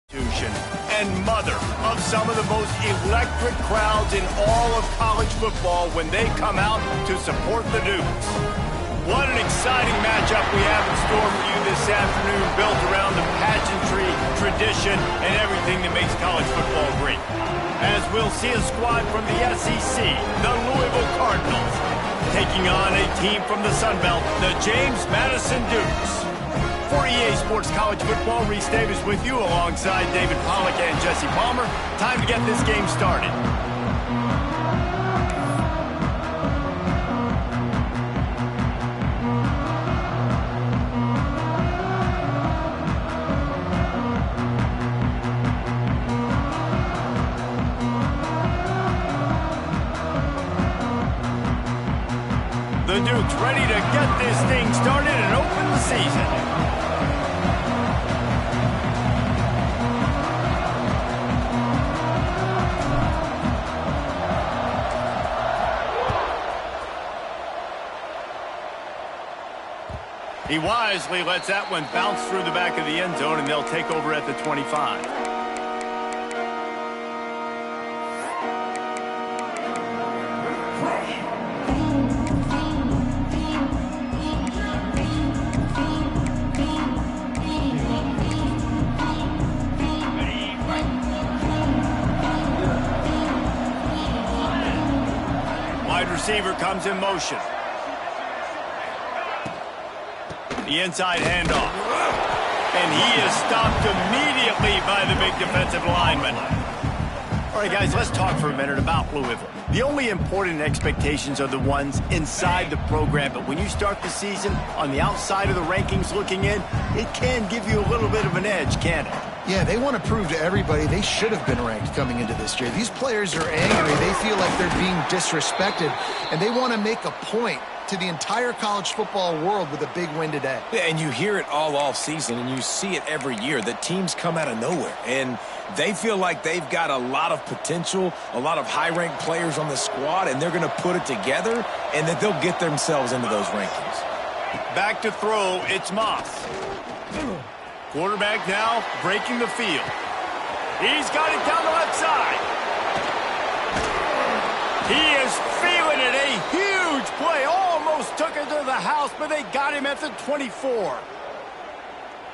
And mother of some of the most electric crowds in all of college football when they come out to support the Dukes. What an exciting matchup we have in store for you this afternoon, built around the pageantry, tradition, and everything that makes college football great. As we'll see a squad from the SEC, the Louisville Cardinals, taking on a team from the Sun Belt, the James Madison Dukes. For EA Sports College Football, Reese Davis with you alongside David Pollack and Jesse Palmer. Time to get this game started. The Dukes ready to get this thing started and open the season. He wisely lets that one bounce through the back of the end zone, and they'll take over at the 25. Wide receiver comes in motion. The inside handoff. And he is stopped immediately by the big defensive lineman. All right, guys, let's talk for a minute about Louisville. The only important expectations are the ones inside the program, but when you start the season on the outside of the rankings looking in, it can give you a little bit of an edge, can't it? Yeah, they want to prove to everybody they should have been ranked coming into this year. These players are angry. They feel like they're being disrespected, and they want to make a point to the entire college football world with a big win today. Yeah, and you hear it all off season, and you see it every year, that teams come out of nowhere, and they feel like they've got a lot of potential, a lot of high-ranked players on the squad, and they're going to put it together, and that they'll get themselves into those rankings. Back to throw, it's Moss. Quarterback now breaking the field. He's got it down the left side. He is feeling it. A huge play. Almost took it to the house, but they got him at the 24.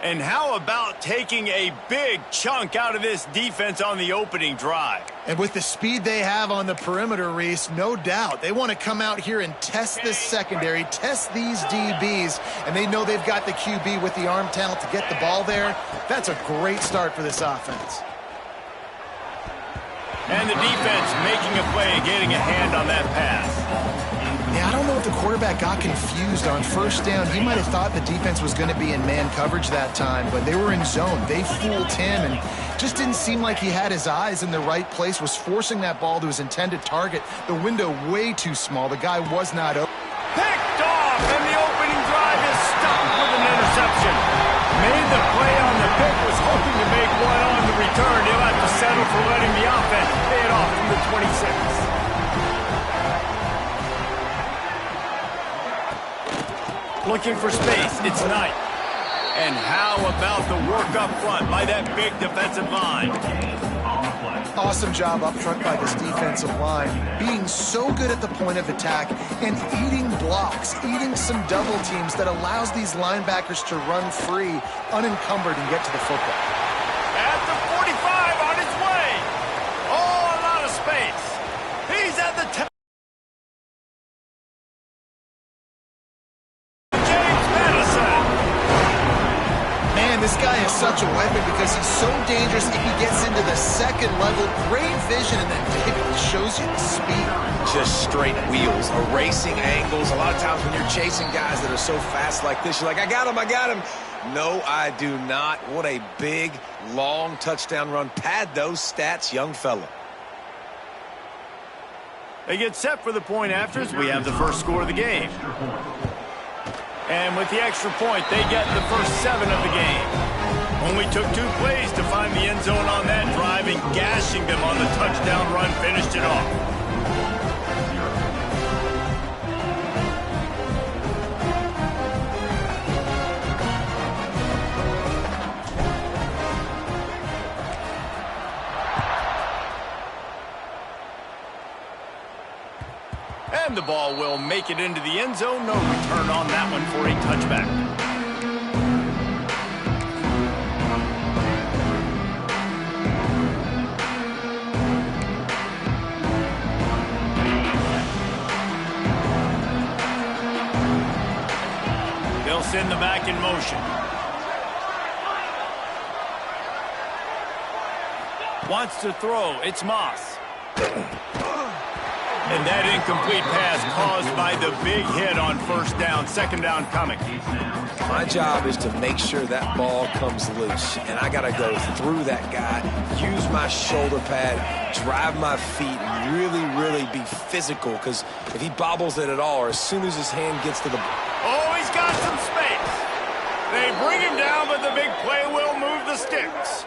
And how about taking a big chunk out of this defense on the opening drive? And with the speed they have on the perimeter, Reese, no doubt, they want to come out here and test this secondary, test these DBs, and they know they've got the QB with the arm talent to get the ball there. That's a great start for this offense. And the defense making a play, getting a hand on that pass. Yeah, I don't know if the quarterback got confused on first down. He might have thought the defense was going to be in man coverage that time, but they were in zone. They fooled him and just didn't seem like he had his eyes in the right place, was forcing that ball to his intended target. The window way too small. The guy was not open. Picked off, and the opening drive is stopped with an interception. Made the play on the pick, was hoping to make one on the return. He'll have to settle for letting the offense pay it off from the 26. Looking for space, it's Knight. And how about the work up front by that big defensive line? Awesome job up front by this defensive line, being so good at the point of attack and eating blocks, eating some double teams that allows these linebackers to run free, unencumbered, and get to the football. At the 45 on his way. Oh, a lot of space. He's at the 10. This guy is such a weapon because he's so dangerous if he gets into the second level. Great vision, and then David shows you the speed. Just straight wheels, erasing angles. A lot of times when you're chasing guys that are so fast like this, you're like, I got him, I got him. No, I do not. What a big, long touchdown run. Pad those stats, young fella. They get set for the point afters. We have the first score of the game. And with the extra point, they get the first 7 of the game. Only took 2 plays to find the end zone on that drive, and gashing them on the touchdown run finished it off. And the ball will make it into the end zone. No return on that one for a touchback. They'll send the back in motion. Wants to throw. It's Moss. And that incomplete pass caused by the big hit on first down. Second down coming. My job is to make sure that ball comes loose. And I got to go through that guy, use my shoulder pad, drive my feet, and really, really be physical. Because if he bobbles it at all, or as soon as his hand gets to the... Oh, he's got some space. They bring him down, but the big play will move the sticks.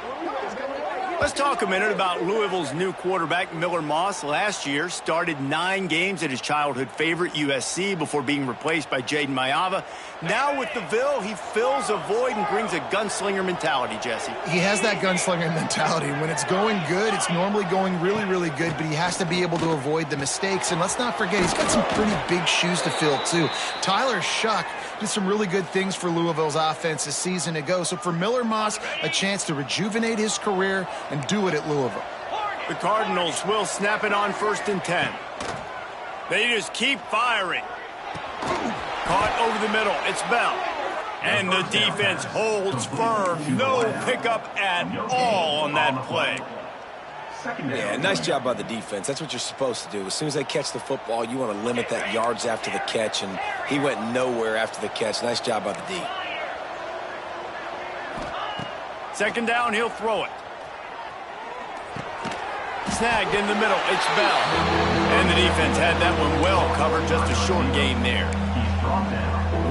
Let's talk a minute about Louisville's new quarterback, Miller Moss. Last year, started 9 games at his childhood favorite, USC, before being replaced by Jaden Mayava. Now with the Ville, he fills a void and brings a gunslinger mentality, Jesse. He has that gunslinger mentality. When it's going good, it's normally going really, really good, but he has to be able to avoid the mistakes. And let's not forget, he's got some pretty big shoes to fill, too. Tyler Shuck did some really good things for Louisville's offense a season ago. So for Miller Moss, a chance to rejuvenate his career and do it at Louisville. The Cardinals will snap it on 1st and 10. They just keep firing. Caught over the middle. It's Bell. And the defense holds firm. No pickup at all on that play. Yeah, nice job by the defense. That's what you're supposed to do. As soon as they catch the football, you want to limit that yards after the catch, and he went nowhere after the catch. Nice job by the D. Second down, he'll throw it. Snagged in the middle. It's Bell. And the defense had that one well covered. Just a short gain there.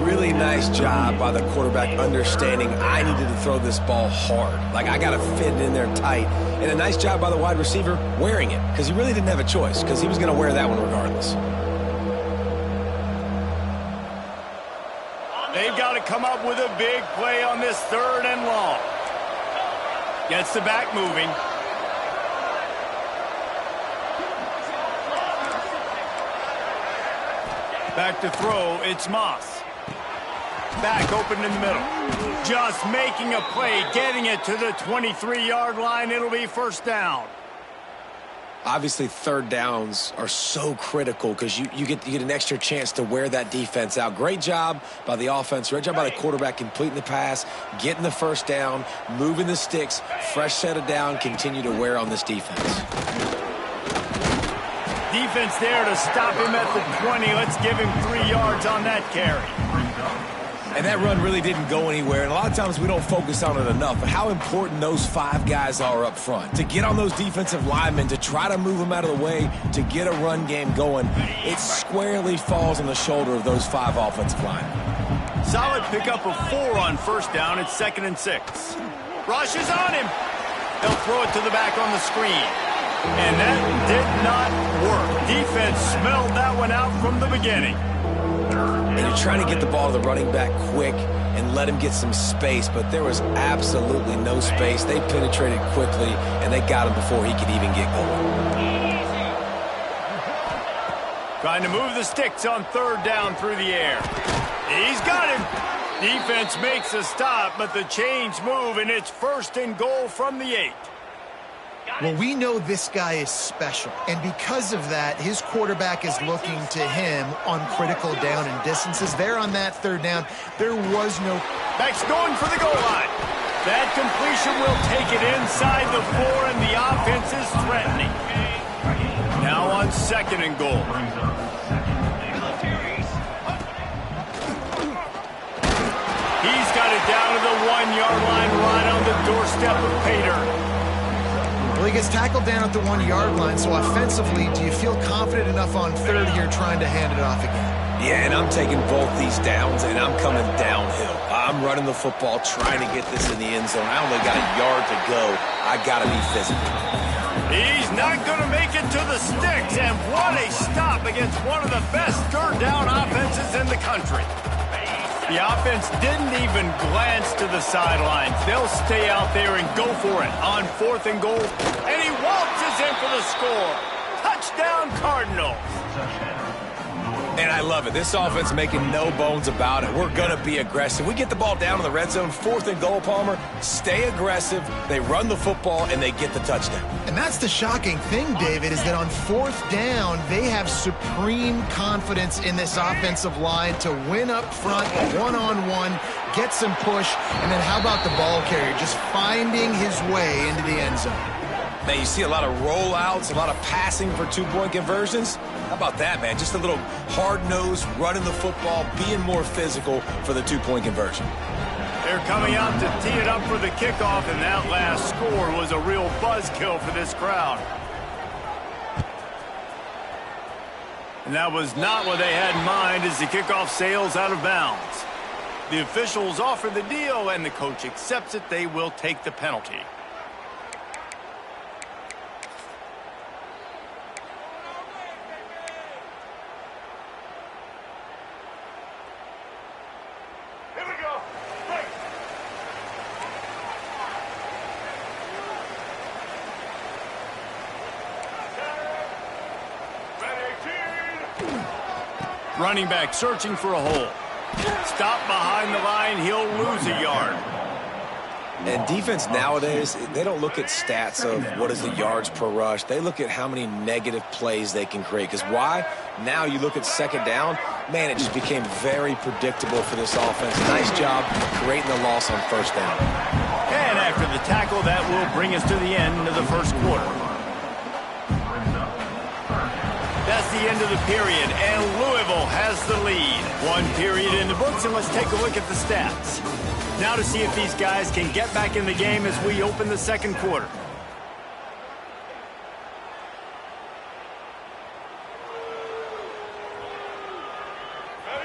Really nice job by the quarterback understanding I needed to throw this ball hard. Like, I got to fit it in there tight. And a nice job by the wide receiver wearing it, because he really didn't have a choice, because he was going to wear that one regardless. They've got to come up with a big play on this 3rd and long. Gets the back moving. Back to throw, it's Moss. Back open in the middle. Just making a play, getting it to the 23-yard line. It'll be 1st down. Obviously, 3rd downs are so critical because you get an extra chance to wear that defense out. Great job by the offense. Great job by the quarterback completing the pass, getting the 1st down, moving the sticks, fresh set of down, continue to wear on this defense. Defense there to stop him at the 20. Let's give him 3 yards on that carry. And that run really didn't go anywhere. And a lot of times we don't focus on it enough. But how important those 5 guys are up front. To get on those defensive linemen, to try to move them out of the way, to get a run game going, it squarely falls on the shoulder of those 5 offensive linemen. Solid pickup of 4 on 1st down. It's 2nd and 6. Rush is on him. They'll throw it to the back on the screen. And that did not work. Defense smelled that one out from the beginning. And you're trying to get the ball to the running back quick and let him get some space, but there was absolutely no space. They penetrated quickly, and they got him before he could even get going. Trying to move the sticks on 3rd down through the air. He's got him. Defense makes a stop, but the chains move, and it's 1st and goal from the 8. Well, we know this guy is special, and because of that, his quarterback is looking to him on critical down and distances. There on that 3rd down, there was no... Back's going for the goal line. That completion will take it inside the 4, and the offense is threatening. Now on 2nd and goal. He's got it down to the 1-yard line, right on the doorstep of Pater. Well, he gets tackled down at the 1-yard line, so offensively, do you feel confident enough on 3rd here trying to hand it off again? Yeah, and I'm taking both these downs, and I'm coming downhill. I'm running the football, trying to get this in the end zone. I only got a yard to go. I got to be physical. He's not going to make it to the sticks, and what a stop against one of the best 3rd down offenses in the country. The offense didn't even glance to the sidelines. They'll stay out there and go for it on 4th and goal. And he waltzes in for the score. Touchdown, Cardinals. And I love it. This offense making no bones about it. We're going to be aggressive. We get the ball down in the red zone, 4th and goal, Palmer. Stay aggressive. They run the football, and they get the touchdown. And that's the shocking thing, David, is that on 4th down, they have supreme confidence in this offensive line to win up front, one-on-one, get some push, and then how about the ball carrier just finding his way into the end zone? Man, you see a lot of rollouts, a lot of passing for 2-point conversions. How about that, man? Just a little hard-nosed, running the football, being more physical for the 2-point conversion. They're coming out to tee it up for the kickoff, and that last score was a real buzzkill for this crowd. And that was not what they had in mind as the kickoff sails out of bounds. The officials offer the deal, and the coach accepts it. They will take the penalty. Running back searching for a hole. Stop behind the line. He'll lose a yard. And defense nowadays, they don't look at stats of what is the yards per rush. They look at how many negative plays they can create. Because why? Now you look at 2nd down, man, it just became very predictable for this offense. Nice job creating the loss on 1st down. And after the tackle, that will bring us to the end of the 1st quarter. That's the end of the period, and Louisville has the lead. 1 period in the books, and let's take a look at the stats. Now to see if these guys can get back in the game as we open the 2nd quarter.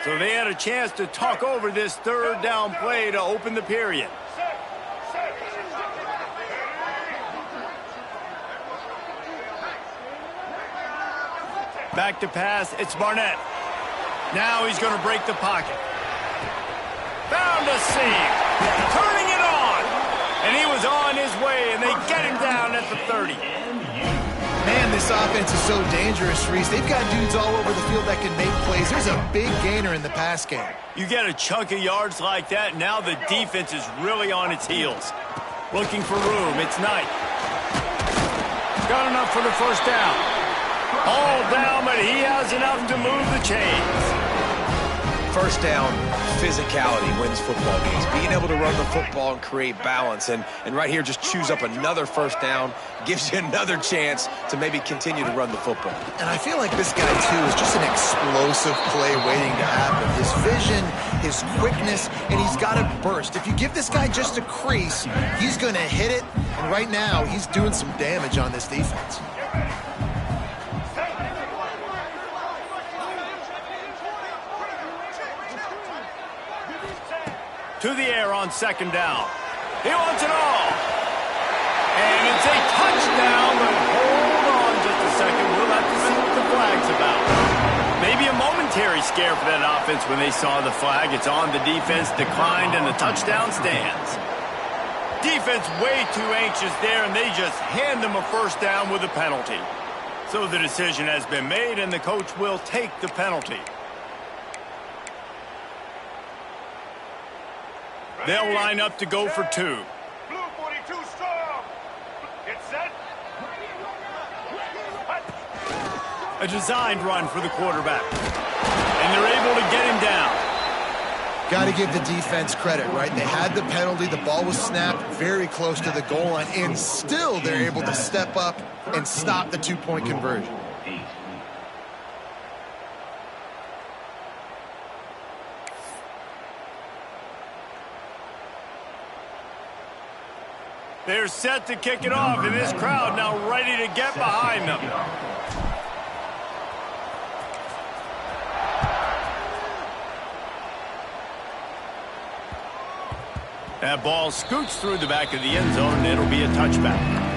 So they had a chance to talk over this 3rd down play to open the period. Back to pass, it's Barnett. Now he's going to break the pocket. Found a seam. Turning it on. And he was on his way, and they get him down at the 30. Man, this offense is so dangerous, Reese. They've got dudes all over the field that can make plays. There's a big gainer in the pass game. You get a chunk of yards like that, now the defense is really on its heels. Looking for room, it's Knight. Got enough for the 1st down. All down, but he has enough to move the chains. 1st down, physicality wins football games. Being able to run the football and create balance. And right here, just choose up another 1st down, gives you another chance to maybe continue to run the football. And I feel like this guy, too, is just an explosive play waiting to happen. His vision, his quickness, and he's got a burst. If you give this guy just a crease, he's going to hit it. And right now, he's doing some damage on this defense. To the air on 2nd down. He wants it all. And it's a touchdown, but hold on just a second. We'll have to see what the flag's about. Maybe a momentary scare for that offense when they saw the flag. It's on, the defense declined, and the touchdown stands. Defense way too anxious there, and they just hand them a 1st down with a penalty. So the decision has been made, and the coach will take the penalty. They'll line up to go for 2. Blue 42 strong. Get set. A designed run for the quarterback. And they're able to get him down. Got to give the defense credit, right? They had the penalty. The ball was snapped very close to the goal line, and still they're able to step up and stop the 2-point conversion. They're set to kick it off, and this crowd now ready to get behind them. That ball scoots through the back of the end zone, and it'll be a touchback.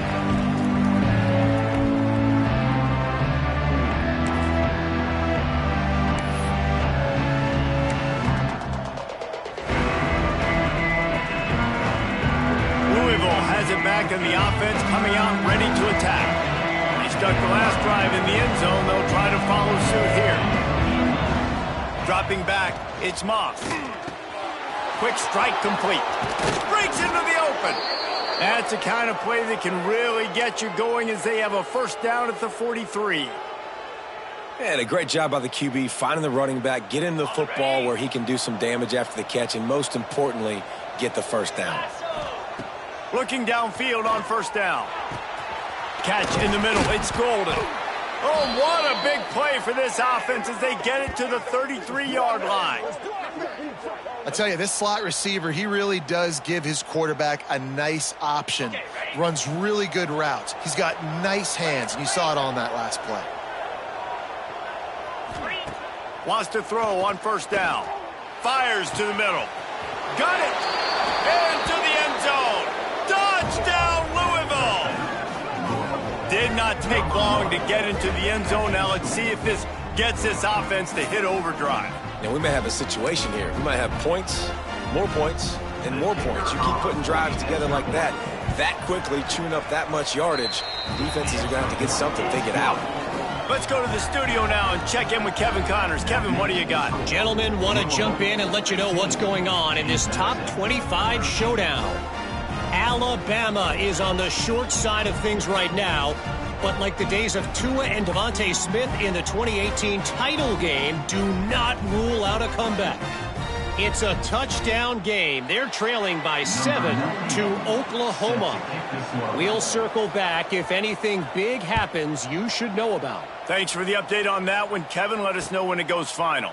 And the offense coming out ready to attack. They stuck the last drive in the end zone. They'll try to follow suit here. Dropping back, it's Moss. Quick strike complete. Breaks into the open. That's the kind of play that can really get you going as they have a first down at the 43. And a great job by the QB finding the running back, getting the football where he can do some damage after the catch, and most importantly, get the first down. Looking downfield on first down. Catch in the middle. It's Golden. Oh, what a big play for this offense as they get it to the 33-yard line. I tell you, this slot receiver, he really does give his quarterback a nice option. Runs really good routes. He's got nice hands, and you saw it on that last play. Wants to throw on first down. Fires to the middle. Got it. Into the end zone. Touchdown, Louisville. Did not take long to get into the end zone. Now let's see if this gets this offense to hit overdrive. Now we may have a situation here. We might have points, and more points. You keep putting drives together like that quickly, chewing up that much yardage, defenses are going to have to get something figured out. Let's go to the studio now and check in with Kevin Connors. Kevin, what do you got? Gentlemen, want to jump in and let you know what's going on in this top 25 showdown. Alabama is on the short side of things right now, but like the days of Tua and Devontae Smith in the 2018 title game, do not rule out a comeback. It's a touchdown game. They're trailing by 7 to Oklahoma. We'll circle back if anything big happens you should know about. Thanks for the update on that one, Kevin. Let us know when it goes final.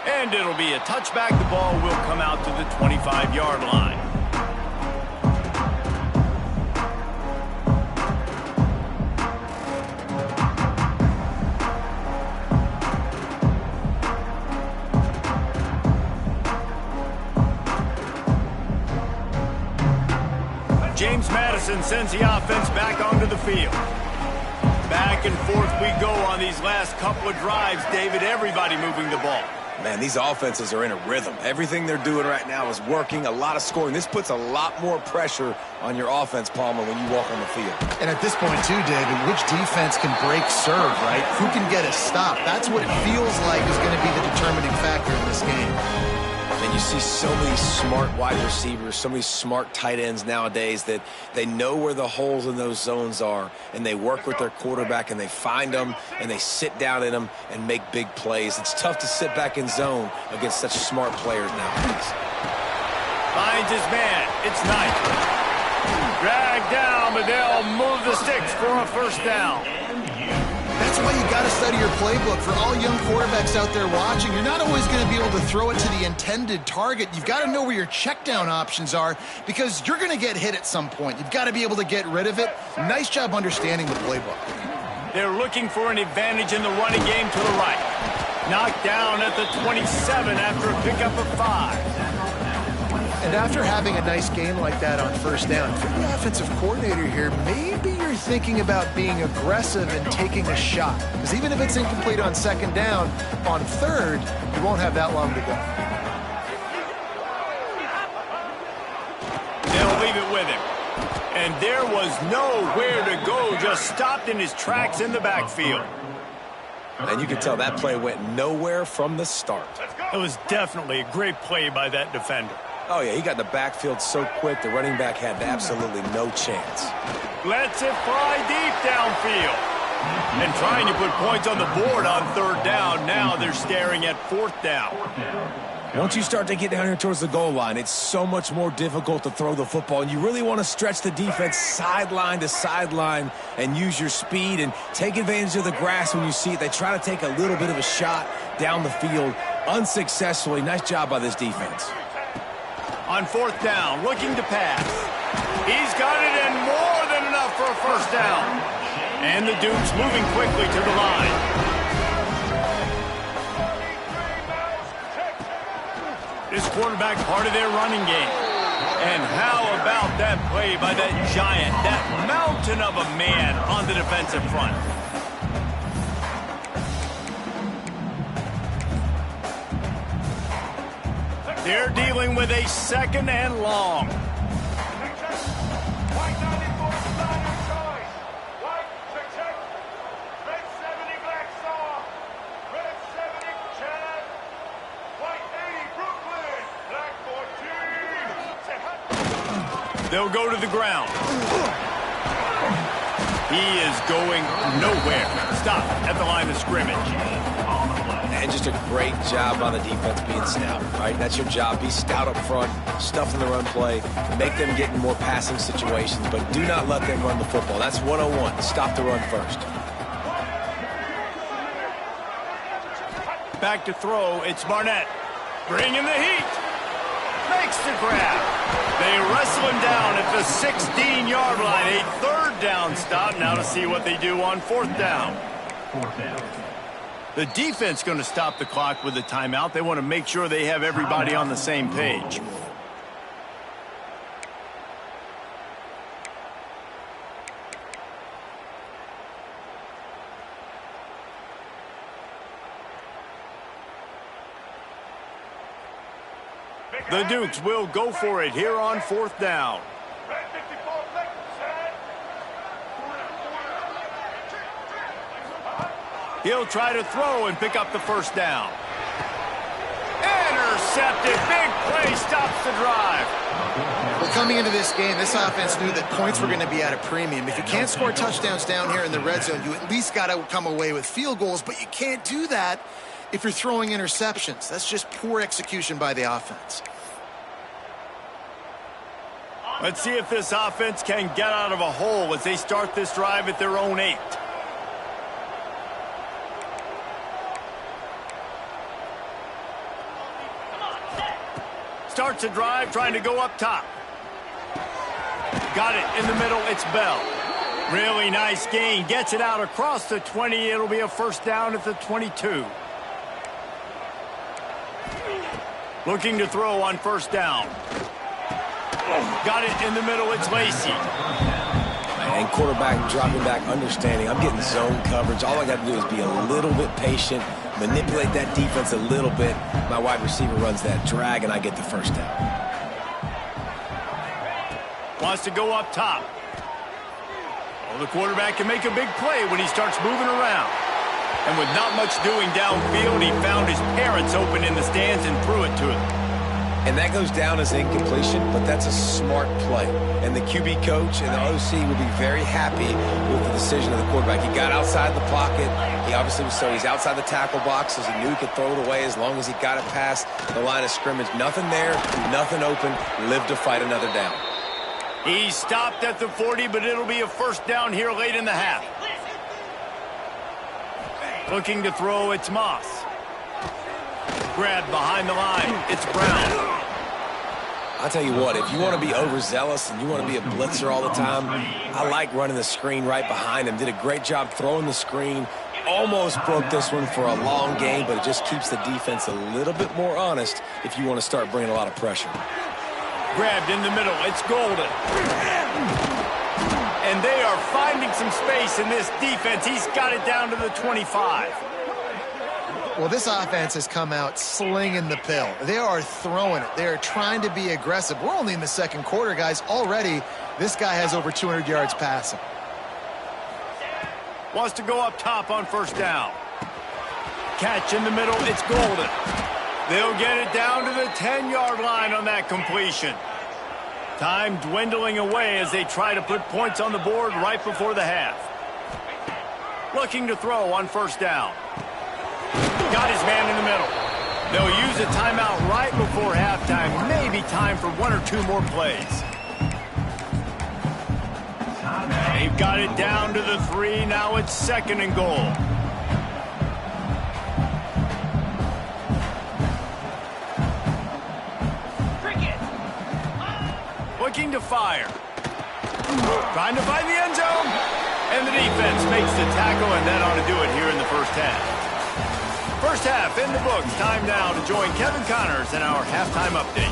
And it'll be a touchback. The ball will come out to the 25-yard line. James Madison sends the offense back onto the field. Back and forth we go on these last couple of drives, David. Everybody moving the ball. Man, these offenses are in a rhythm. Everything they're doing right now is working, a lot of scoring. This puts a lot more pressure on your offense, Palmer, when you walk on the field. And at this point, too, David, which defense can break serve, right? Who can get a stop? That's what it feels like is going to be the determining factor in this game. And you see so many smart wide receivers, so many smart tight ends nowadays that they know where the holes in those zones are, and they work with their quarterback, and they find them, and they sit down in them and make big plays. It's tough to sit back in zone against such smart players nowadays. Finds his man. It's Knight. Dragged down, but they'll move the sticks for a first down. That's why you got to study your playbook. For all young quarterbacks out there watching, you're not always going to be able to throw it to the intended target. You've got to know where your check down options are because you're going to get hit at some point. You've got to be able to get rid of it. Nice job understanding the playbook. They're looking for an advantage in the running game to the right. Knocked down at the 27 after a pickup of 5. And after having a nice game like that on first down, for the offensive coordinator here, maybe you're thinking about being aggressive and taking a shot. Because even if it's incomplete on second down, on third, you won't have that long to go. They'll leave it with him. And there was nowhere to go, just stopped in his tracks in the backfield. And you can tell that play went nowhere from the start. It was definitely a great play by that defender. Oh, yeah, he got in the backfield so quick, the running back had absolutely no chance. Lets it fly deep downfield. And trying to put points on the board on third down. Now they're staring at fourth down. Once you start to get down here towards the goal line, it's so much more difficult to throw the football. And you really want to stretch the defense sideline to sideline and use your speed and take advantage of the grass when you see it. They try to take a little bit of a shot down the field unsuccessfully. Nice job by this defense. On fourth down, looking to pass. He's got it and more than enough for a first down. And the Dukes moving quickly to the line. This quarterback part of their running game. And how about that play by that giant, that mountain of a man on the defensive front? They're dealing with a second and long. They'll go to the ground. He is going nowhere. Stop at the line of scrimmage. And just a great job on the defense being stout, right? That's your job. Be stout up front, stuff in the run play, make them get in more passing situations, but do not let them run the football. That's 101. Stop the run first. Back to throw. It's Barnett. Bringing the heat. Makes the grab. They wrestle him down at the 16-yard line. A third down stop. Now to see what they do on fourth down. The defense going to stop the clock with a timeout. They want to make sure they have everybody on the same page. The Dukes will go for it here on fourth down. He'll try to throw and pick up the first down. Intercepted. Big play stops the drive. Well, coming into this game, this offense knew that points were going to be at a premium. If you can't score touchdowns down here in the red zone, you at least got to come away with field goals, but you can't do that if you're throwing interceptions. That's just poor execution by the offense. Let's see if this offense can get out of a hole as they start this drive at their own 8. Starts a drive trying to go up top. Got it in the middle. It's Bell. Really nice gain. Gets it out across the 20. It'll be a first down at the 22. Looking to throw on first down. Got it in the middle. It's Lacy. And quarterback dropping back, understanding. I'm getting zone coverage. All I got to do is be a little bit patient, manipulate that defense a little bit. My wide receiver runs that drag, and I get the first down. Wants to go up top. Oh, the quarterback can make a big play when he starts moving around. And with not much doing downfield, he found his parents open in the stands and threw it to him. And that goes down as incompletion, but that's a smart play. And the QB coach and the OC will be very happy with the decision of the quarterback. He got outside the pocket. He obviously was so he's outside the tackle box, as he knew he could throw it away as long as he got it past the line of scrimmage. Nothing there, nothing open. Lived to fight another down. He stopped at the 40, but it'll be a first down here late in the half. Looking to throw, it's Moss. Grabbed behind the line, it's Brown. I'll tell you what, if you want to be overzealous and you want to be a blitzer all the time, I like running the screen right behind him. Did a great job throwing the screen. Almost broke this one for a long game, but it just keeps the defense a little bit more honest if you want to start bringing a lot of pressure. Grabbed in the middle, it's Golden. And they are finding some space in this defense. He's got it down to the 25. Well, this offense has come out slinging the pill. They are throwing it. They are trying to be aggressive. We're only in the second quarter, guys. Already, this guy has over 200 yards passing. Wants to go up top on first down. Catch in the middle, it's Golden. They'll get it down to the 10-yard line on that completion. Time dwindling away as they try to put points on the board right before the half. Looking to throw on first down. Got his man in the middle. They'll use a timeout right before halftime. Maybe time for one or two more plays. They've got it down to the 3. Now it's second and goal. Looking to fire. Trying to find the end zone. And the defense makes the tackle, and that ought to do it here in the first half. First half in the books. Time now to join Kevin Connors in our halftime update.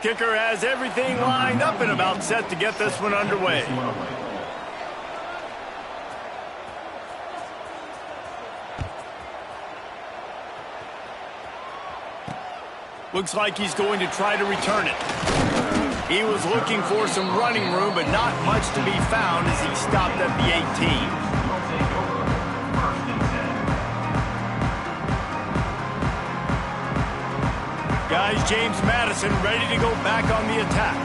Kicker has everything lined up and about set to get this one underway. Looks like he's going to try to return it. He was looking for some running room, but not much to be found as he stopped at the 18. Guys, James Madison ready to go back on the attack.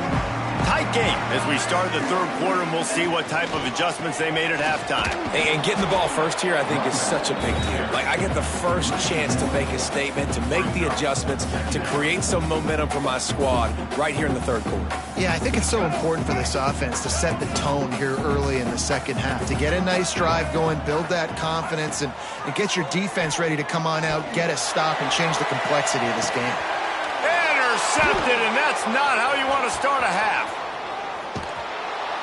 Tight game as we start the third quarter, and we'll see what type of adjustments they made at halftime. And getting the ball first here, I think, is such a big deal. Like, I get the first chance to make a statement, to make the adjustments, to create some momentum for my squad right here in the third quarter. Yeah, I think it's so important for this offense to set the tone here early in the second half, to get a nice drive going, build that confidence, and get your defense ready to come on out, get a stop, and change the complexity of this game. Intercepted, and that's not how you want to start a half.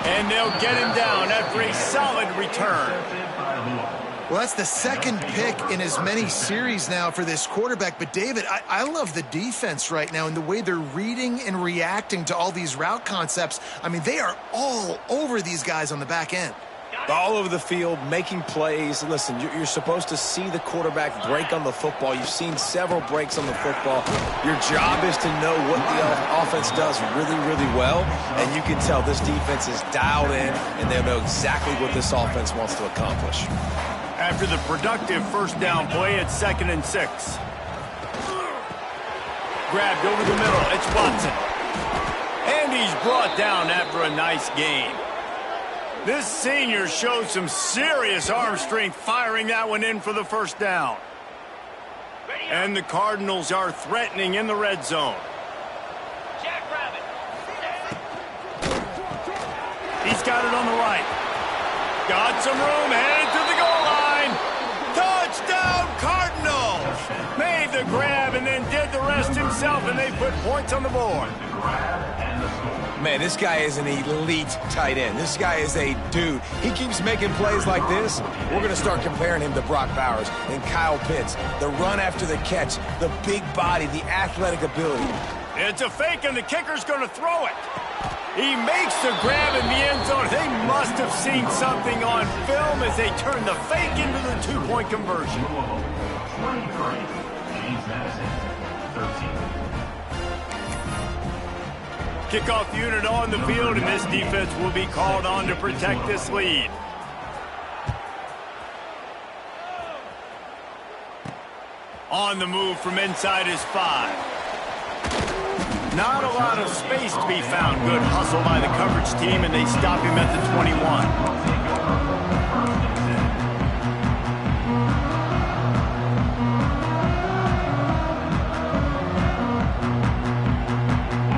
And they'll get him down after a solid return. Well, that's the second pick in as many series now for this quarterback. But, David, I love the defense right now and the way they're reading and reacting to all these route concepts. I mean, they are all over these guys on the back end. All over the field, making plays. Listen, you're supposed to see the quarterback break on the football. You've seen several breaks on the football. Your job is to know what the offense does really, really well, and you can tell this defense is dialed in, and they know exactly what this offense wants to accomplish. After the productive first down play, it's 2nd and 6. Grabbed over the middle, it's Watson. And he's brought down after a nice gain. This senior showed some serious arm strength firing that one in for the first down. And the Cardinals are threatening in the red zone. He's got it on the right. Got some room, headed to the goal line. Touchdown, Cardinals! Made the grab and then did the rest himself, and they put points on the board. Man, this guy is an elite tight end. This guy is a dude. He keeps making plays like this. We're going to start comparing him to Brock Bowers and Kyle Pitts. The run after the catch, the big body, the athletic ability. It's a fake, and the kicker's going to throw it. He makes the grab in the end zone. They must have seen something on film as they turn the fake into the two-point conversion. 23, James Madison, 13. Kickoff unit on the field, and this defense will be called on to protect this lead. On the move from inside his 5. Not a lot of space to be found. Good hustle by the coverage team, and they stop him at the 21.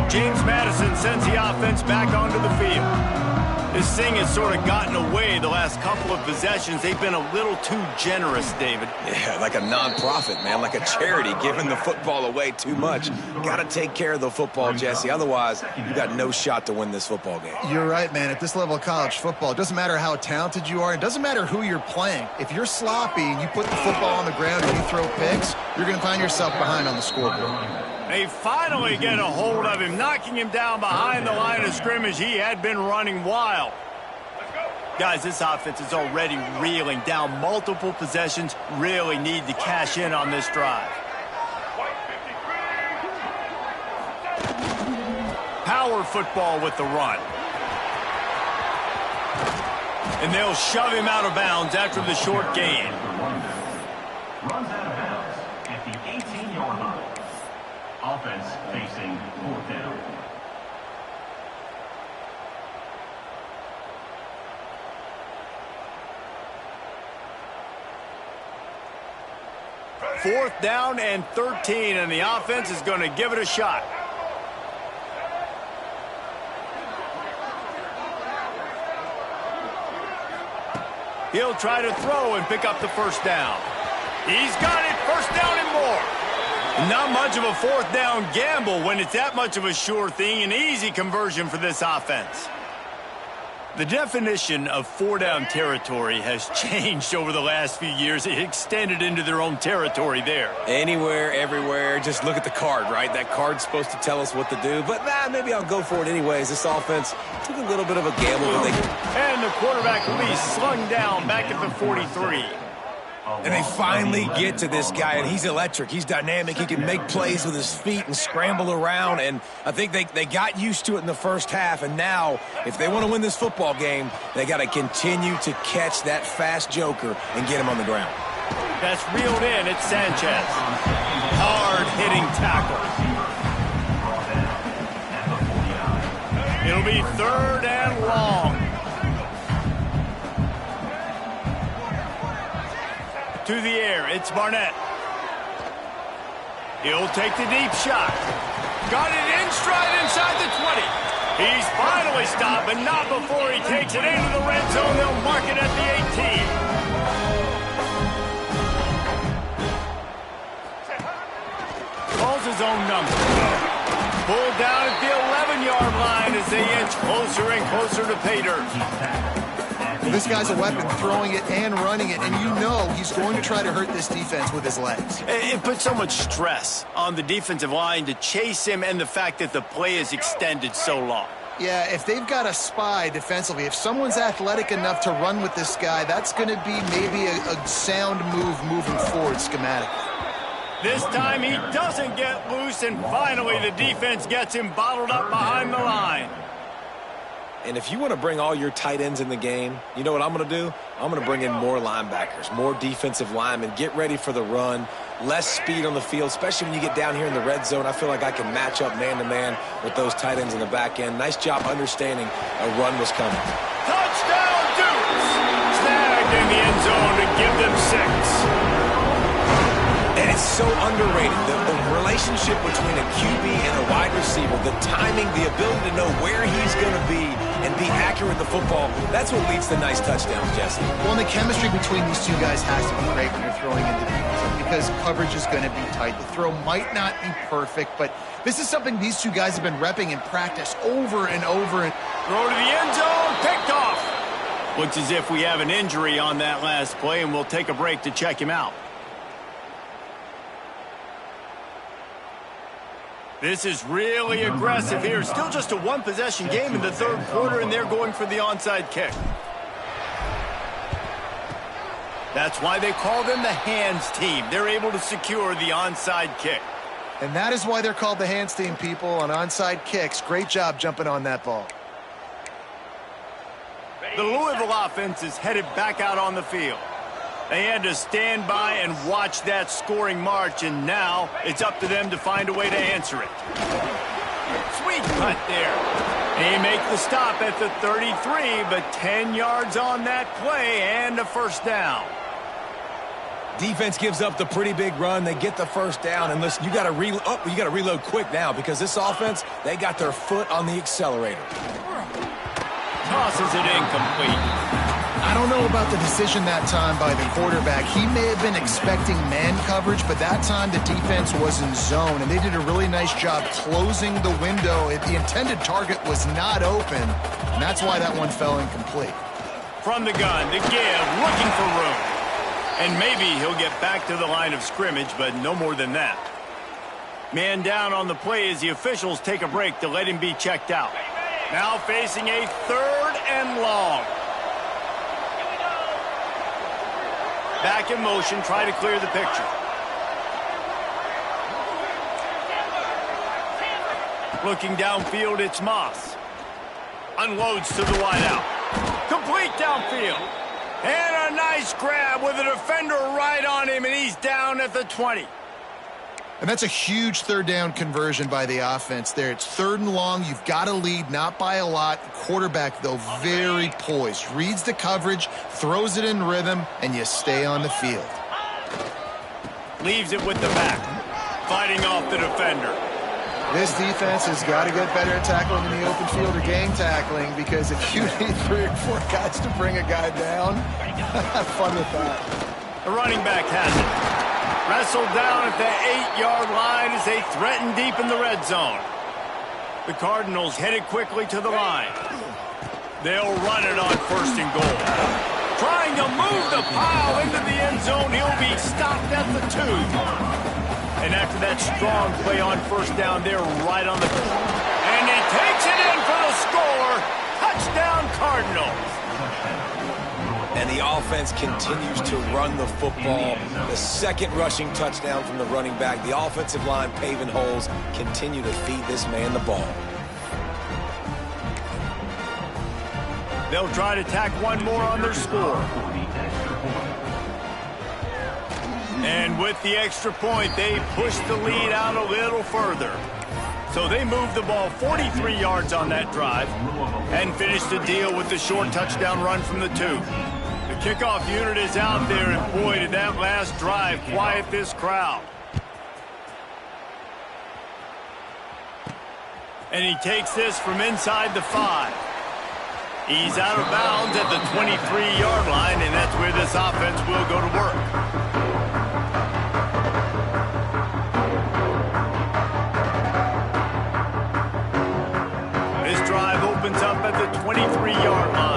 James Madison sends the offense back onto the field. This thing has sort of gotten away the last couple of possessions. They've been a little too generous, David. Yeah, like a non-profit, man, like a charity, giving the football away too much. Got to take care of the football, Jesse. Otherwise, you got no shot to win this football game. You're right, man. At this level of college football, it doesn't matter how talented you are. It doesn't matter who you're playing. If you're sloppy and you put the football on the ground and you throw picks, you're going to find yourself behind on the scoreboard. They finally get a hold of him, knocking him down behind the line of scrimmage. He had been running wild. Guys, this offense is already reeling down multiple possessions. Really need to cash in on this drive. Power football with the run. And they'll shove him out of bounds after the short gain. Runs out of bounds at the 18-yard line. Offense facing 4th down. Fourth down and 13, and the offense is going to give it a shot. He'll try to throw and pick up the first down. He's got it, first down and more. Not much of a fourth down gamble when it's that much of a sure thing, an easy conversion for this offense. The definition of four-down territory has changed over the last few years. It extended into their own territory there. Anywhere, everywhere, just look at the card, right? That card's supposed to tell us what to do, but maybe I'll go for it anyways. This offense took a little bit of a gamble. And the quarterback will be slung down back at the 43. And they finally get to this guy, and he's electric. He's dynamic. He can make plays with his feet and scramble around, and I think they got used to it in the first half, and now, if they want to win this football game, they got to continue to catch that fast joker and get him on the ground. That's reeled in. It's Sanchez. Hard-hitting tackle. It'll be 3rd and long. To the air, it's Barnett. He'll take the deep shot. Got it in stride inside the 20. He's finally stopped, but not before he takes it into the red zone. They'll mark it at the 18. Calls his own number. Pulled down at the 11-yard line as they inch closer and closer to pay dirt. This guy's a weapon, throwing it and running it, and you know he's going to try to hurt this defense with his legs. It puts so much stress on the defensive line to chase him and the fact that the play is extended so long. Yeah, if they've got a spy defensively, if someone's athletic enough to run with this guy, that's going to be maybe a sound move moving forward schematically. This time he doesn't get loose, and finally the defense gets him bottled up behind the line. And if you want to bring all your tight ends in the game, you know what I'm going to do? I'm going to bring in more linebackers, more defensive linemen, get ready for the run, less speed on the field, especially when you get down here in the red zone. I feel like I can match up man-to-man with those tight ends in the back end. Nice job understanding a run was coming. Touchdown, Dukes! Snagged in the end zone to give them 6. And it's so underrated, the relationship between a QB and a wide receiver, the timing, the ability to know where he's going to be and be accurate with the football, that's what leads to nice touchdowns, Jesse. Well, and the chemistry between these two guys has to be great when you're throwing into defense because coverage is going to be tight. The throw might not be perfect, but this is something these two guys have been repping in practice over and over. Throw to the end zone, picked off. Looks as if we have an injury on that last play, and we'll take a break to check him out. This is really aggressive here. Still just a one-possession game in the 3rd quarter, and they're going for the onside kick. That's why they call them the hands team. They're able to secure the onside kick. And that is why they're called the hands team, people, on onside kicks. Great job jumping on that ball. The Louisville offense is headed back out on the field. They had to stand by and watch that scoring march, and now it's up to them to find a way to answer it. Sweet cut there. They make the stop at the 33, but 10 yards on that play and a first down. Defense gives up the pretty big run. They get the first down, and listen, you got to reload quick now because this offense, they got their foot on the accelerator. Tosses it incomplete. I don't know about the decision that time by the quarterback. He may have been expecting man coverage, but that time the defense was in zone, and they did a really nice job closing the window. The intended target was not open, and that's why that one fell incomplete. From the gun, the give, looking for room. And maybe he'll get back to the line of scrimmage, but no more than that. Man down on the play as the officials take a break to let him be checked out. Now facing a 3rd and long. Back in motion, try to clear the picture. Looking downfield, it's Moss. Unloads to the wideout. Complete downfield. And a nice grab with a defender right on him, and he's down at the 20. And that's a huge 3rd down conversion by the offense there. It's 3rd and long. You've got to lead, not by a lot. The quarterback, though, very poised. Reads the coverage, throws it in rhythm, and you stay on the field. Leaves it with the back. Fighting off the defender. This defense has got to get better at tackling in the open field or gang tackling, because if you need 3 or 4 guys to bring a guy down, have fun with that. The running back has it. Wrestled down at the 8-yard line as they threaten deep in the red zone. The Cardinals headed quickly to the line. They'll run it on 1st and goal. Trying to move the pile into the end zone. He'll be stopped at the 2. And after that strong play on 1st down, they're right on the... And he takes it in for the score. Touchdown, Cardinals. And the offense continues to run the football. The second rushing touchdown from the running back. The offensive line paving holes. Continue to feed this man the ball. They'll try to tack one more on their score. And with the extra point, they push the lead out a little further. So they move the ball 43 yards on that drive and finish the deal with the short touchdown run from the 2. The kickoff unit is out there, and boy, did that last drive quiet this crowd. And he takes this from inside the 5. He's out of bounds at the 23-yard line, and that's where this offense will go to work. This drive opens up at the 23-yard line.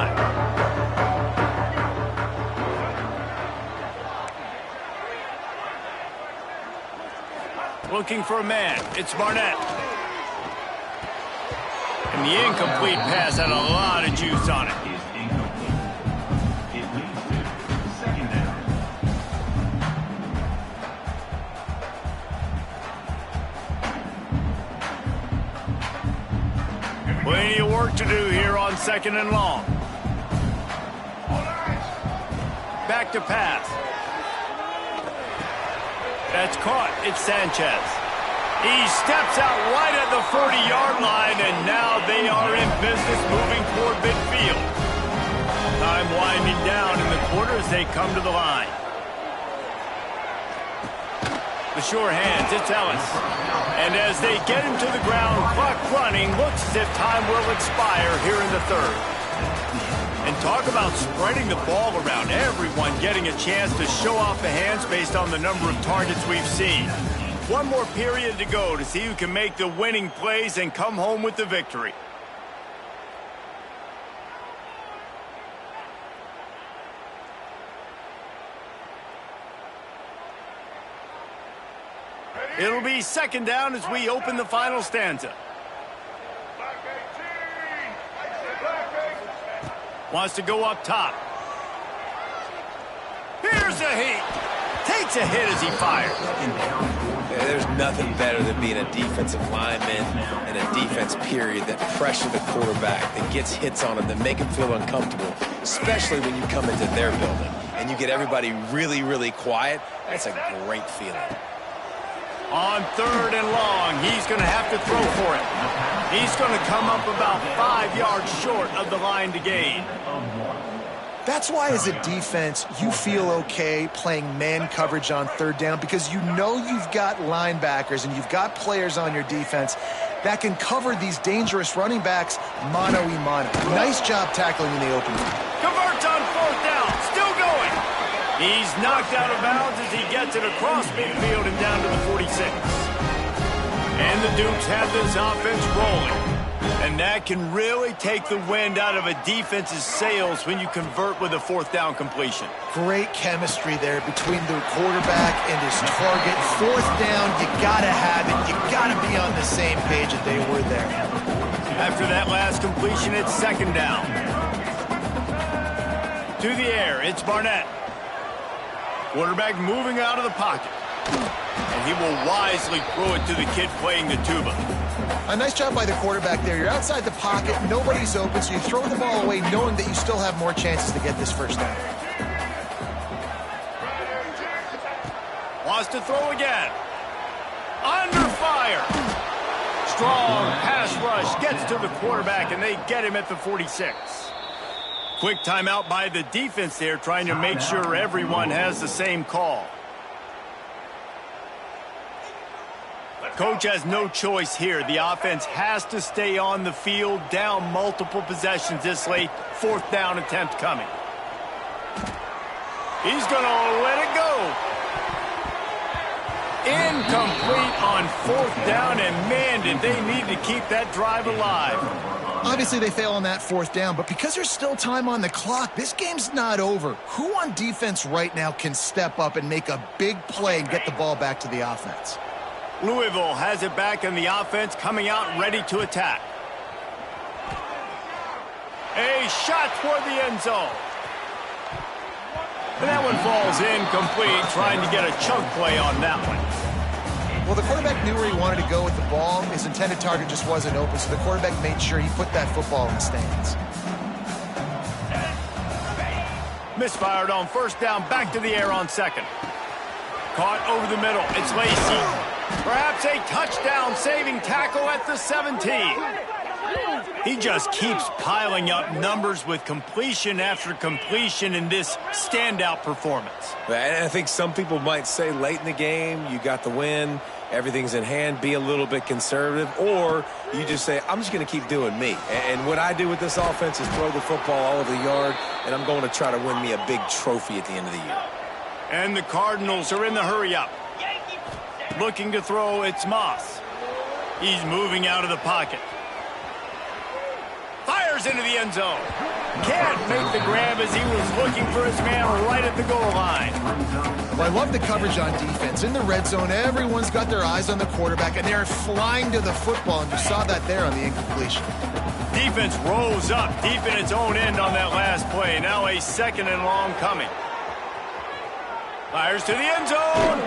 Looking for a man. It's Barnett. And the incomplete pass had a lot of juice on it. It leads to second down. Plenty of work to do here on second and long. Back to pass. That's caught. It's Sanchez. He steps out right at the 40-yard line, and now they are in business moving toward midfield. Time winding down in the quarter as they come to the line. The sure hands, it's Ellis. And as they get him to the ground, clock running, looks as if time will expire here in the third. And talk about spreading the ball around, everyone getting a chance to show off the hands based on the number of targets we've seen. One more period to go to see who can make the winning plays and come home with the victory. It'll be second down as we open the final stanza. Wants to go up top. Here's a hit. Takes a hit as he fires. Yeah, there's nothing better than being a defensive lineman and a defense period that pressure the quarterback, that gets hits on him, that make him feel uncomfortable, especially when you come into their building and you get everybody really, really quiet. That's a great feeling. On third and long, he's going to have to throw for it. He's going to come up about 5 yards short of the line to gain. That's why as a defense, you feel okay playing man coverage on third down, because you know you've got linebackers and you've got players on your defense that can cover these dangerous running backs mano-a-mano. Nice job tackling in the opening. Converts on fourth down, still going. He's knocked out of bounds as he gets it across midfield and down to the 46. And the Dukes have this offense rolling. And that can really take the wind out of a defense's sails when you convert with a fourth down completion. Great chemistry there between the quarterback and his target. Fourth down, you gotta have it. You gotta be on the same page, and they were there. After that last completion, it's second down. To the air, it's Barnett. Quarterback moving out of the pocket. And he will wisely throw it to the kid playing the tuba. A nice job by the quarterback there. You're outside the pocket, nobody's open, so you throw the ball away knowing that you still have more chances to get this first down. Wants to throw again. Under fire. Strong pass rush gets to the quarterback, and they get him at the 46. Quick timeout by the defense there, trying to make sure everyone has the same call. Coach has no choice here. The offense has to stay on the field, down multiple possessions this late. Fourth down attempt coming. He's going to let it go. Incomplete on fourth down, and man, did they need to keep that drive alive. Obviously, they fail on that fourth down, but because there's still time on the clock, this game's not over. Who on defense right now can step up and make a big play and get the ball back to the offense? Louisville has it back in the offense, coming out ready to attack. A shot toward the end zone. And that one falls incomplete, trying to get a chunk play on that one. Well, the quarterback knew where he wanted to go with the ball. His intended target just wasn't open, so the quarterback made sure he put that football in the stands. Misfired on first down, back to the air on second. Caught over the middle. It's Lacy. Perhaps a touchdown-saving tackle at the 17. He just keeps piling up numbers with completion after completion in this standout performance. And I think some people might say late in the game, you got the win, everything's in hand, be a little bit conservative, or you just say, I'm just going to keep doing me. And what I do with this offense is throw the football all over the yard, and I'm going to try to win me a big trophy at the end of the year. And the Cardinals are in the hurry-up. Looking to throw, it's Moss. He's moving out of the pocket. Fires into the end zone. Can't make the grab as he was looking for his man right at the goal line. Well, I love the coverage on defense. In the red zone, everyone's got their eyes on the quarterback, and they're flying to the football, and you saw that there on the incompletion. Defense rose up deep in its own end on that last play. Now a second and long coming. Fires to the end zone.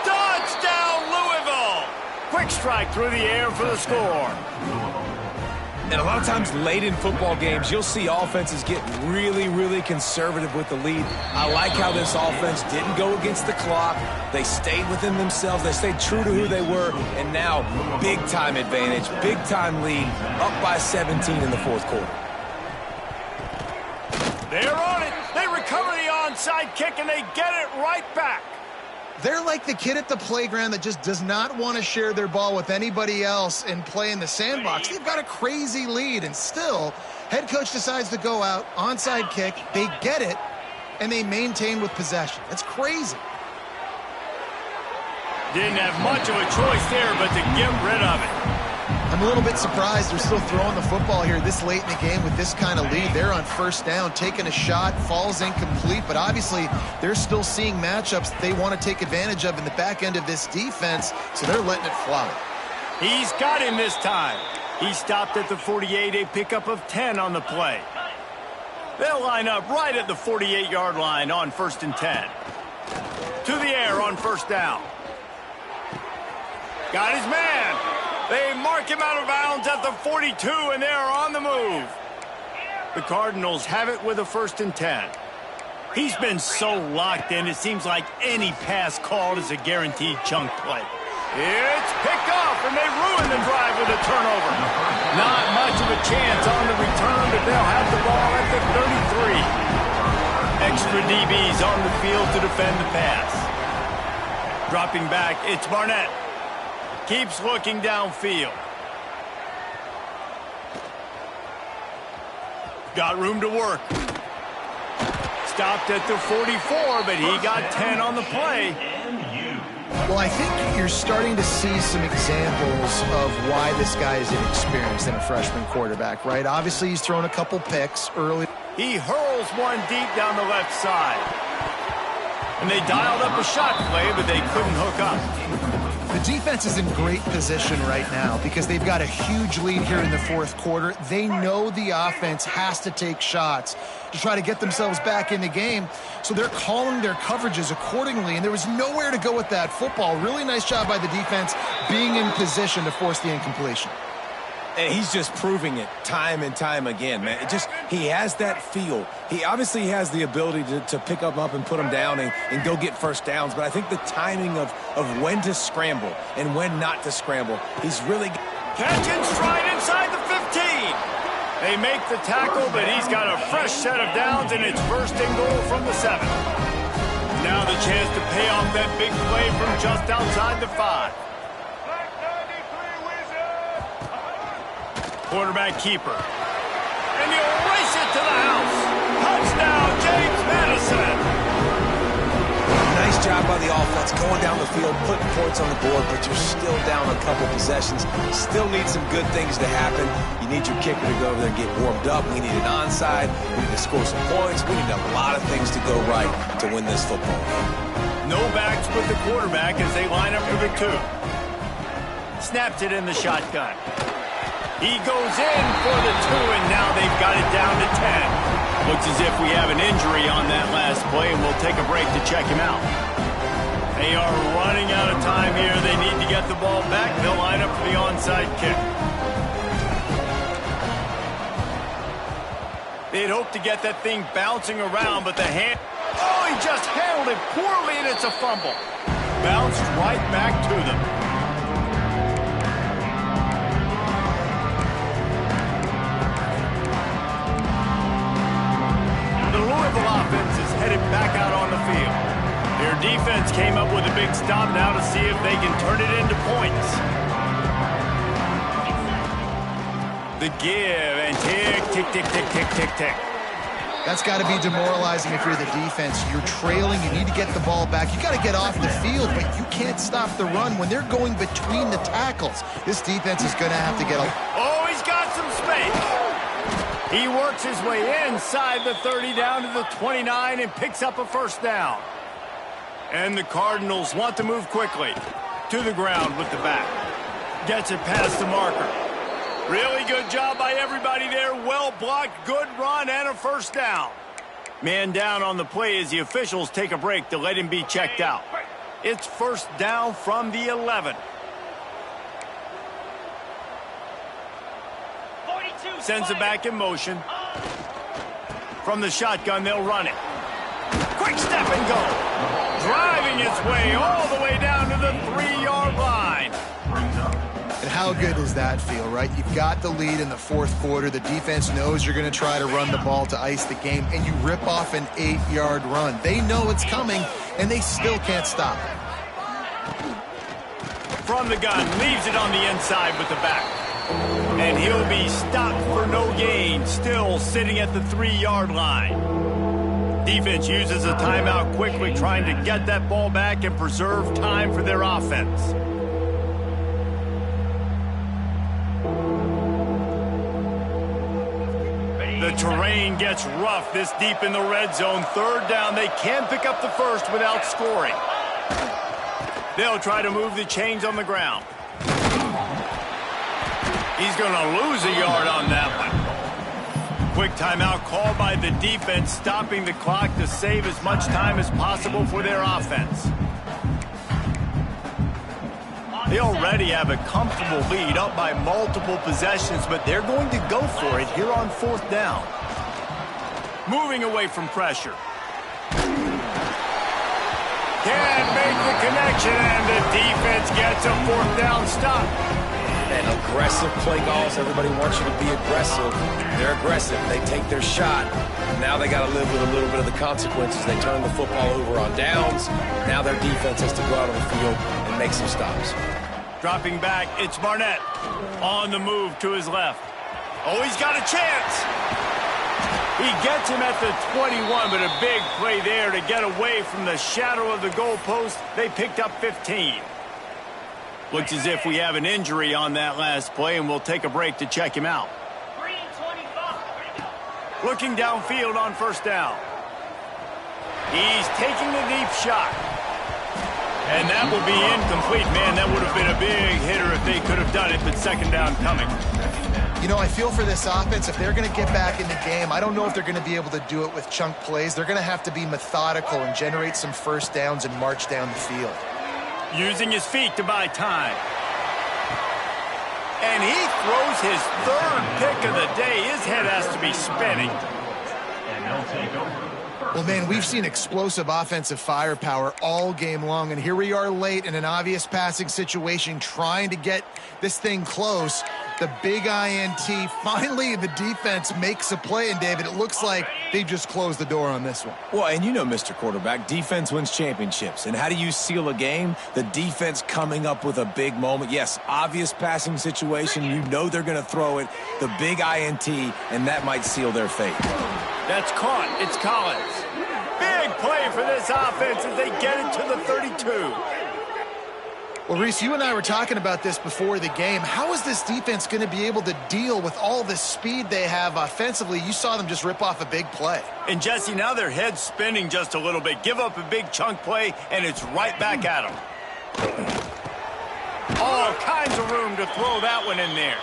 Touchdown, Louisville! Quick strike through the air for the score. And a lot of times late in football games, you'll see offenses get really, really conservative with the lead. I like how this offense didn't go against the clock. They stayed within themselves. They stayed true to who they were. And now, big-time advantage, big-time lead, up by 17 in the fourth quarter. They're on it. They recover the onside kick, and they get it right back. They're like the kid at the playground that just does not want to share their ball with anybody else and play in the sandbox. They've got a crazy lead, and still, head coach decides to go out, onside kick, they get it, and they maintain with possession. That's crazy. Didn't have much of a choice there, but to get rid of it. I'm a little bit surprised they're still throwing the football here this late in the game with this kind of lead. They're on first down, taking a shot, falls incomplete, but obviously they're still seeing matchups that they want to take advantage of in the back end of this defense, so they're letting it fly. He's got him this time. He stopped at the 48, a pickup of 10 on the play. They'll line up right at the 48-yard line on 1st and 10. To the air on first down. Got his man. They mark him out of bounds at the 42, and they are on the move. The Cardinals have it with a 1st and 10. He's been so locked in, it seems like any pass called is a guaranteed chunk play. It's picked off, and they ruin the drive with a turnover. Not much of a chance on the return, but they'll have the ball at the 33. Extra DBs on the field to defend the pass. Dropping back, it's Barnett. Keeps looking downfield. Got room to work. Stopped at the 44, but he got 10 on the play. Well, I think you're starting to see some examples of why this guy is inexperienced in a freshman quarterback, right? Obviously, he's thrown a couple picks early. He hurls one deep down the left side. And they dialed up a shot play, but they couldn't hook up. The defense is in great position right now because they've got a huge lead here in the fourth quarter. They know the offense has to take shots to try to get themselves back in the game, so they're calling their coverages accordingly, and there was nowhere to go with that football. Really nice job by the defense being in position to force the incompletion. And he's just proving it time and time again, man. He has that feel. He obviously has the ability to pick them up and put them down and go get first downs. But I think the timing of when to scramble and when not to scramble, he's really... Catch and stride inside the 15. They make the tackle, but he's got a fresh set of downs, and it's 1st and goal from the 7. Now the chance to pay off that big play from just outside the 5. Quarterback keeper. And he'll race it to the house. Touchdown, James Madison. Nice job by the offense going down the field, putting points on the board, but you're still down a couple possessions. Still need some good things to happen. You need your kicker to go over there and get warmed up. We need an onside. We need to score some points. We need a lot of things to go right to win this football game. No backs with the quarterback as they line up for the 2. Snaps it in the shotgun. He goes in for the 2, and now they've got it down to 10. Looks as if we have an injury on that last play, and we'll take a break to check him out. They are running out of time here. They need to get the ball back. They'll line up for the onside kick. They'd hope to get that thing bouncing around, but the hand... Oh, he just handled it poorly, and it's a fumble. Bounced right back to them. The Louisville offense is headed back out on the field. Their defense came up with a big stop now to see if they can turn it into points. The give and tick, tick, tick, tick, tick, tick, tick. That's got to be demoralizing if you're the defense. You're trailing. You need to get the ball back. You got to get off the field, but you can't stop the run when they're going between the tackles. This defense is going to have to get a... Oh, he's got some space. He works his way inside the 30 down to the 29 and picks up a first down. And the Cardinals want to move quickly. To the ground with the back. Gets it past the marker. Really good job by everybody there. Well blocked, good run, and a first down. Man down on the play as the officials take a break to let him be checked out. It's first down from the 11. Sends it back in motion. From the shotgun, they'll run it. Quick step and go. Driving its way all the way down to the 3-yard line. And how good does that feel, right? You've got the lead in the fourth quarter. The defense knows you're going to try to run the ball to ice the game, and you rip off an 8-yard run. They know it's coming, and they still can't stop it. From the gun, leaves it on the inside with the back. And he'll be stopped for no gain, still sitting at the 3-yard line. Defense uses a timeout quickly, trying to get that ball back and preserve time for their offense. The terrain gets rough this deep in the red zone. Third down, they can pick up the first without scoring. They'll try to move the chains on the ground. He's going to lose a yard on that one. Quick timeout called by the defense, stopping the clock to save as much time as possible for their offense. They already have a comfortable lead, up by multiple possessions, but they're going to go for it here on fourth down. Moving away from pressure. Can't make the connection, and the defense gets a fourth down stop. And aggressive play calls. Everybody wants you to be aggressive. They're aggressive. They take their shot. Now they got to live with a little bit of the consequences. They turn the football over on downs. Now their defense has to go out on the field and make some stops. Dropping back, it's Barnett. On the move to his left. Oh, he's got a chance. He gets him at the 21, but a big play there to get away from the shadow of the goalpost. They picked up 15. Looks as if we have an injury on that last play, and we'll take a break to check him out. Looking downfield on first down. He's taking the deep shot. And that will be incomplete. Man, that would have been a big hitter if they could have done it, but second down coming. You know, I feel for this offense, if they're going to get back in the game, I don't know if they're going to be able to do it with chunk plays. They're going to have to be methodical and generate some first downs and march down the field. Using his feet to buy time. And he throws his third pick of the day. His head has to be spinning. And they'll take over. Well, man, we've seen explosive offensive firepower all game long, and here we are late in an obvious passing situation trying to get this thing close. The big INT, finally the defense makes a play, and David, it looks like they just closed the door on this one. Well, and you know, Mr. Quarterback, defense wins championships. And how do you seal a game? The defense coming up with a big moment. Yes, obvious passing situation. You know they're going to throw it. The big INT, and that might seal their fate. That's caught. It's Collins. Big play for this offense as they get it to the 32. Well, Reese, you and I were talking about this before the game. How is this defense going to be able to deal with all the speed they have offensively? You saw them just rip off a big play. And, Jesse, now their head's spinning just a little bit. Give up a big chunk play, and it's right back at them. All kinds of room to throw that one in there.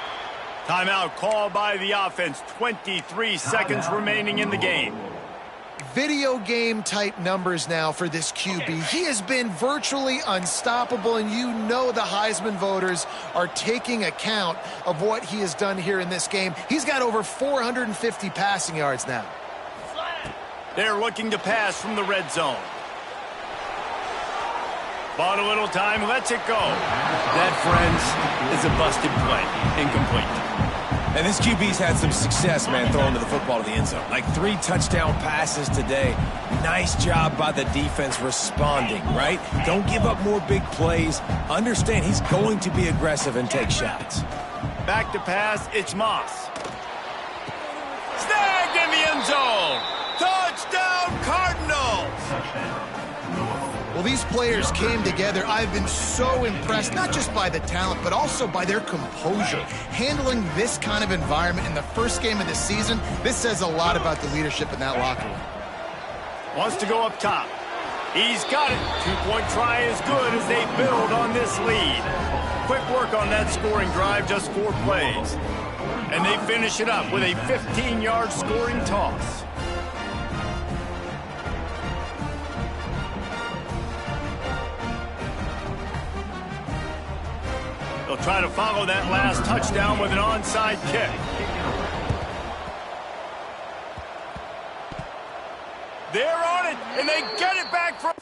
Timeout called by the offense. 23 seconds remaining in the game. Video game type numbers now for this QB. He has been virtually unstoppable, and you know the Heisman voters are taking account of what he has done here in this game. He's got over 450 passing yards now. They're looking to pass from the red zone. Bought a little time, lets it go. That, friends, is a busted play. Incomplete. And this QB's had some success, man, throwing to the football to the end zone. Like 3 touchdown passes today. Nice job by the defense responding, right? Don't give up more big plays. Understand he's going to be aggressive and take shots. Back to pass, it's Moss. Snagged in the end zone. Touchdown, Cardinals. Well, these players came together. I've been so impressed, not just by the talent, but also by their composure. Handling this kind of environment in the first game of the season, this says a lot about the leadership in that locker room. Wants to go up top. He's got it. 2-point try is good as they build on this lead. Quick work on that scoring drive, just 4 plays. And they finish it up with a 15-yard scoring toss. They'll try to follow that last touchdown with an onside kick. They're on it, and they get it back from...